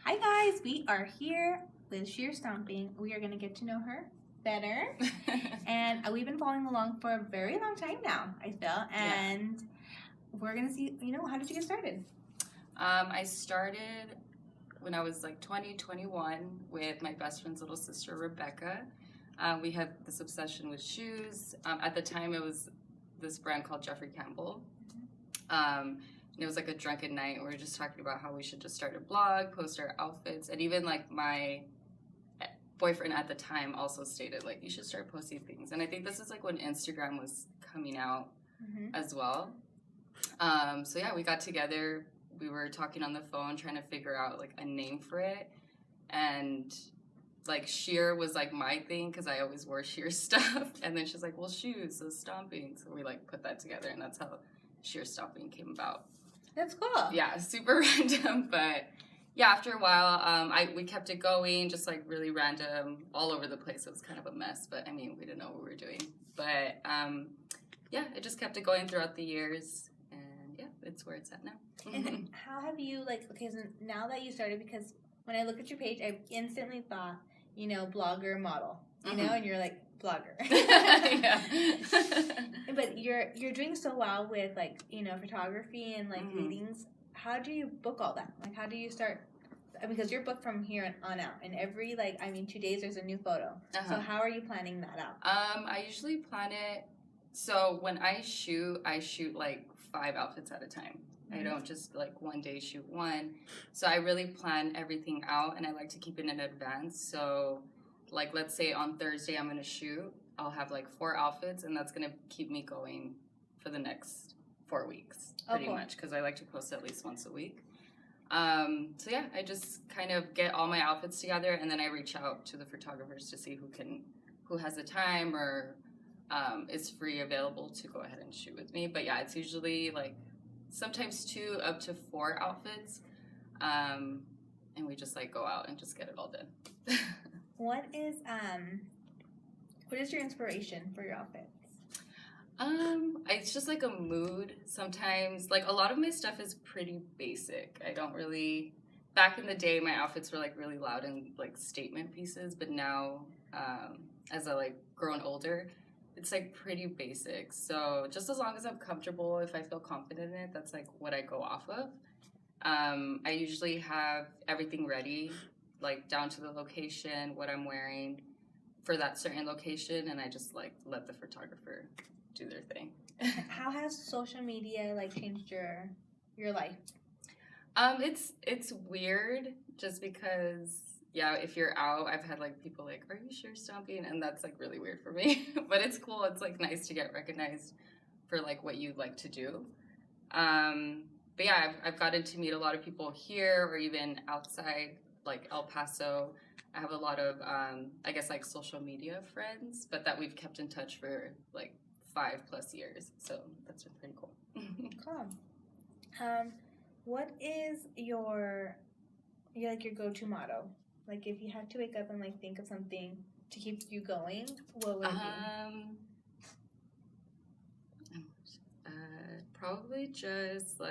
Hi guys, we are here with Stomping. We are going to get to know her better. And we've been following along for a very long time now, I feel. And we're going to see, how did you get started? I started when I was like 21 with my best friend's little sister, Rebecca. We had this obsession with shoes. At the time, it was this brand called Jeffrey Campbell. And it was like a drunken night. We were just talking about how we should just start a blog, post our outfits. And even like my boyfriend at the time also stated like, you should start posting things. And I think this is like when Instagram was coming out as well. So yeah, we got together. We were talking on the phone trying to figure out like a name for it. And like sheer was like my thing because I always wore sheer stuff. And then she's like, well, shoes, so Stomping. So we like put that together, and that's how sheer Stomping came about. That's cool. Yeah, super random, but yeah, after a while, we kept it going, just like really random, all over the place. It was kind of a mess, but I mean, we didn't know what we were doing. But yeah, it just kept it going throughout the years, and yeah, it's where it's at now. And how have you, so now that you started, because when I look at your page, I instantly thought, blogger, model, and you're like, blogger. But you're doing so well with photography and readings. How do you book all that? Like, how do you start? Because you're booked from here on out, and every 2 days there's a new photo. So how are you planning that out? I usually plan it. So when I shoot like 5 outfits at a time. I don't just one day shoot one. So I really plan everything out, and I like to keep it in advance. So let's say on Thursday I'm gonna shoot, I'll have 4 outfits, and that's gonna keep me going for the next 4 weeks pretty much, because I like to post at least once a week. So yeah, I just kind of get all my outfits together, and then I reach out to the photographers to see who has the time or is free available to go ahead and shoot with me. But yeah, it's usually sometimes 2 up to 4 outfits, and we just go out and just get it all done. What is your inspiration for your outfits? It's just a mood. Sometimes a lot of my stuff is pretty basic. I don't really, back in the day my outfits were really loud and statement pieces, but now as I grown older, it's pretty basic. So just as long as I'm comfortable, if I feel confident in it, that's what I go off of. I usually have everything ready, down to the location, what I'm wearing for that certain location, and I just let the photographer do their thing. How has social media changed your life? It's weird just because if you're out, I've had people are you sure Stomping? And that's really weird for me. But it's cool. It's nice to get recognized for what you like to do. But yeah, I've gotten to meet a lot of people here or even outside El Paso. I have a lot of I guess social media friends, but that we've kept in touch for 5+ years. So that's been pretty cool. Cool. What is your go-to motto? If you had to wake up and think of something to keep you going, what would it be? Probably just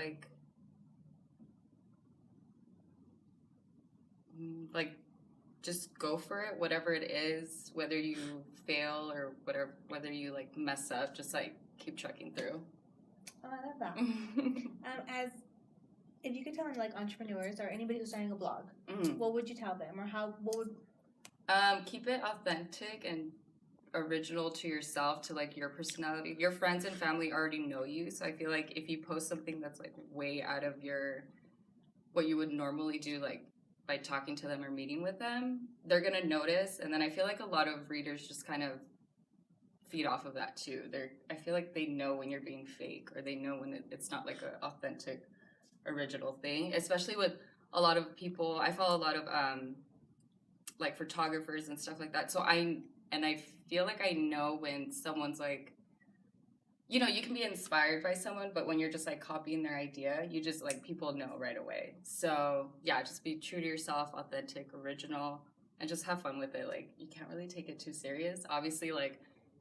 just go for it, whatever it is, whether you fail or whether you mess up, just keep trucking through. Oh, I love that. As if you could tell any entrepreneurs or anybody who's starting a blog, what would you tell them, or what would? Keep it authentic and original to yourself, to your personality. Your friends and family already know you, so I feel if you post something that's way out of what you would normally do, by talking to them or meeting with them, they're gonna notice. And then I feel a lot of readers just kind of feed off of that too. I feel they know when you're being fake, or they know when it's not an authentic, original thing. Especially with a lot of people, I follow a lot of photographers and stuff like that. So I feel I know when someone's you can be inspired by someone, but when you're just copying their idea, you just people know right away. So yeah, just be true to yourself, authentic, original, and just have fun with it. You can't really take it too serious. Obviously,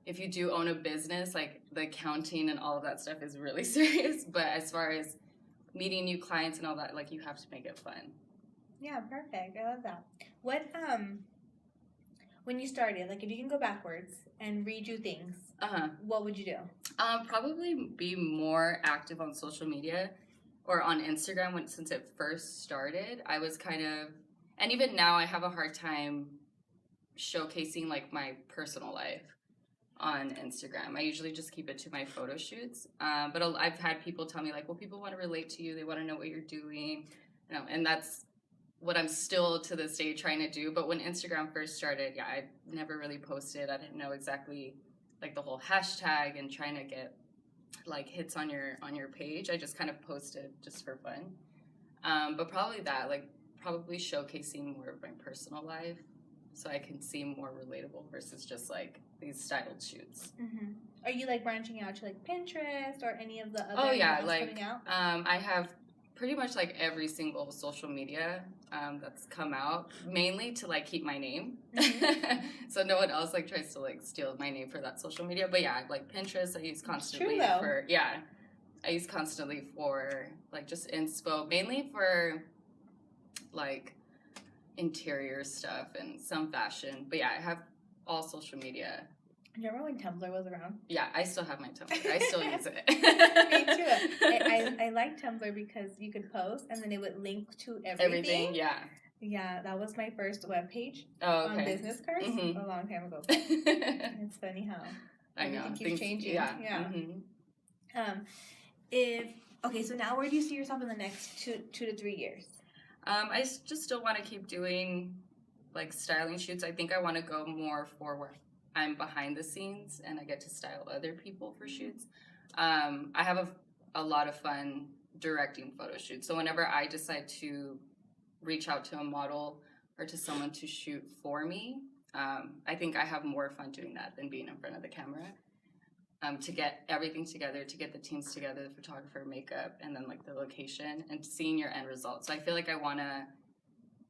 if you do own a business, the accounting and all of that stuff is really serious. But as far as meeting new clients and all that, you have to make it fun. Yeah, perfect. I love that. What when you started, like if you can go backwards and redo things, what would you do? Probably be more active on social media or on Instagram since it first started. I was kind of, and even now I have a hard time showcasing like my personal life on Instagram. I usually just keep it to my photo shoots. But I've had people tell me like, well, people want to relate to you. They want to know what you're doing, and that's what I'm still to this day trying to do. But when Instagram first started, yeah, I never really posted. I didn't know exactly like the whole hashtag and trying to get like hits on your page. I just kind of posted just for fun. But probably that, like probably showcasing more of my personal life so I can seem more relatable versus just like these styled shoots. Mm-hmm. Are you like branching out to like Pinterest or any of the other like coming out? I have pretty much like every single social media that's come out, mainly to like keep my name. Mm-hmm. So no one else like tries to like steal my name for that social media. But yeah, like Pinterest I use constantly I use constantly for like just inspo, mainly for like interior stuff and some fashion. But yeah, I have all social media. Do you remember when Tumblr was around? Yeah, I still have my Tumblr. I still use it. Me too. I like Tumblr because you could post and then it would link to everything. Yeah. Yeah, that was my first webpage on business cards a long time ago. It's funny how everything keeps changing. Yeah. So now where do you see yourself in the next 2 to 3 years? I just still want to keep doing like styling shoots. I think I want to go more forward. I'm behind the scenes and I get to style other people for shoots. I have a lot of fun directing photo shoots. So whenever I decide to reach out to a model or to someone to shoot for me, I think I have more fun doing that than being in front of the camera. To get everything together, to get the teams together, the photographer, makeup, and then like the location and seeing your end result. So I feel like I want to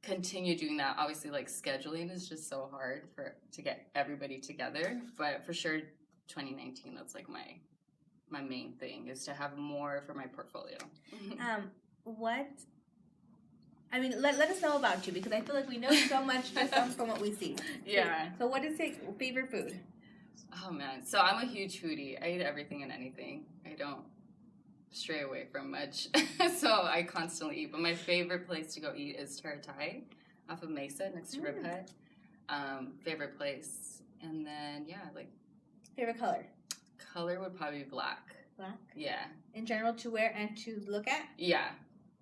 continue doing that. Obviously, like scheduling is just so hard to get everybody together, but for sure 2019 that's like my main thing is to have more for my portfolio. Let us know about you because I feel like we know so much just from what we see. Yeah. So what is your favorite food? Oh man, so I'm a huge foodie. I eat everything and anything. I don't stray away from much. So I constantly eat. But my favorite place to go eat is Taratai off of Mesa next to Rib Hut. Favorite place. And then, yeah, like... Favorite color? Color would probably be black. Black? Yeah. In general, to wear and to look at? Yeah.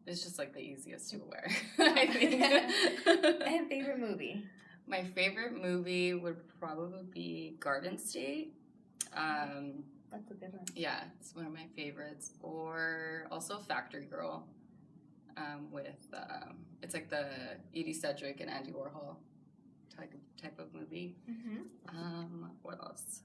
It's just like the easiest to wear, I think. And favorite movie? My favorite movie would probably be Garden State. That's a good one. Yeah, it's one of my favorites. Or also Factory Girl, with it's like the Edie Sedgwick and Andy Warhol type of movie. Mm-hmm. What else?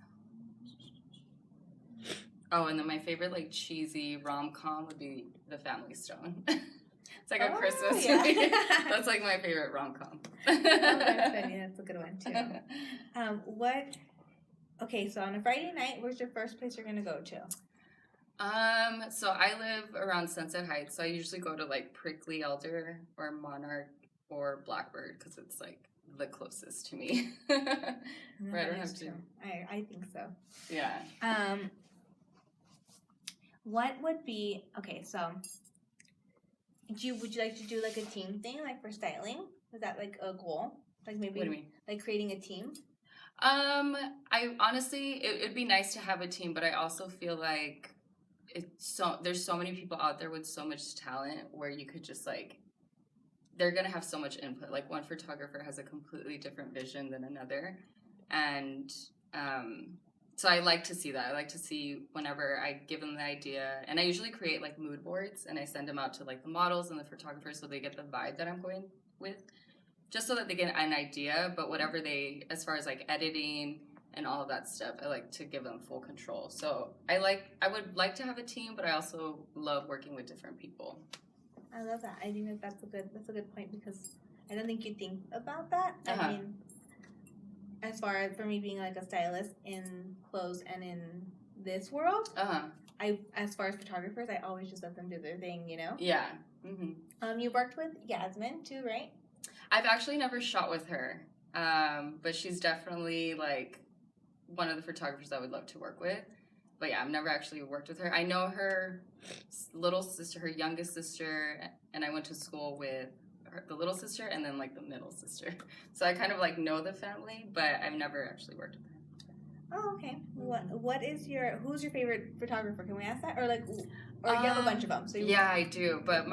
Oh, and then my favorite like cheesy rom-com would be The Family Stone. It's like a Christmas movie. That's like my favorite rom-com. That's funny. That's a good one too. Okay, so on a Friday night, where's your first place you're gonna go to? So I live around Sunset Heights, so I usually go to like Prickly Elder or Monarch or Blackbird because it's like the closest to me. Where I don't have to. I think so. Yeah. What would be so? Would you like to do like a team thing, like for styling? Is that like a goal? Like maybe what do you mean? Like creating a team? I honestly, it'd be nice to have a team, but I also feel like there's so many people out there with so much talent where you could just like, they're gonna have so much input. Like one photographer has a completely different vision than another, and so I like to see that. I like to see whenever I give them the idea, and I usually create like mood boards and I send them out to like the models and the photographers so they get the vibe that I'm going with, just so that they get an idea. But whatever as far as like editing and all of that stuff, I like to give them full control. So I would like to have a team, but I also love working with different people. I love that. I think that's a good point because I don't think you think about that. I mean, as far as for me being like a stylist in clothes and in this world, as far as photographers, I always just let them do their thing, you know? Yeah. Mm-hmm. You worked with Yasmin too, right? I've actually never shot with her, but she's definitely like one of the photographers I would love to work with. But yeah, I've never actually worked with her. I know her little sister, her youngest sister, and I went to school with the little sister and then like the middle sister. So I kind of like know the family, but I've never actually worked with her. Oh, okay. Who's your favorite photographer? Can we ask that? Or you have a bunch of them. So yeah, I do. But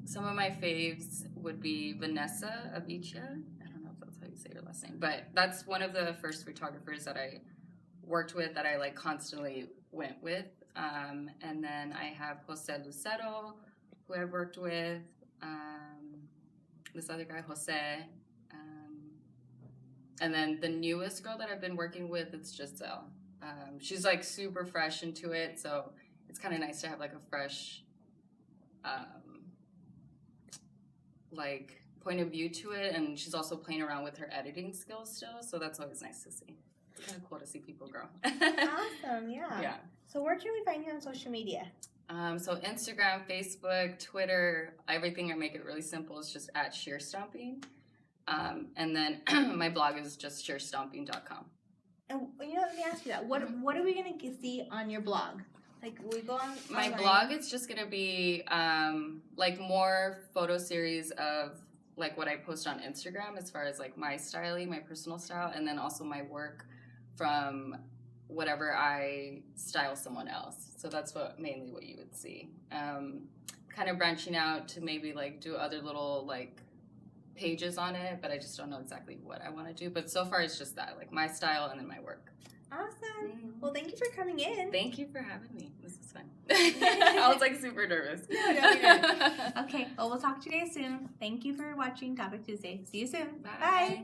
some of my faves would be Vanessa Avicia. I don't know if that's how you say her last name, but that's one of the first photographers that I worked with that I like constantly went with. And then I have Jose Lucero, who I've worked with. This other guy, Jose. And then the newest girl that I've been working with, it's Giselle. She's like super fresh into it, so it's kind of nice to have like a fresh like point of view to it. And she's also playing around with her editing skills still, so that's always nice to see. It's kind of cool to see people grow. Awesome, yeah. Yeah. So where can we find you on social media? So Instagram, Facebook, Twitter, everything I make it really simple is just at Sheer Stomping. And then my blog is just sheerstomping.com. And let me ask you that. What are we gonna see on your blog? Like we go on my online. blog. It's just gonna be like more photo series of like what I post on Instagram as far as like my styling, my personal style, and then also my work from whatever I style someone else. So that's mainly what you would see. Kind of branching out to maybe like do other little like pages on it, but I just don't know exactly what I want to do. But so far it's just that, like my style and then my work. Awesome. Mm-hmm. Well, thank you for coming in. Thank you for having me. This is fun. I was like super nervous. No, you're good. Okay, well, we'll talk to you guys soon. Thank you for watching Topic Tuesday. See you soon. Bye. Bye.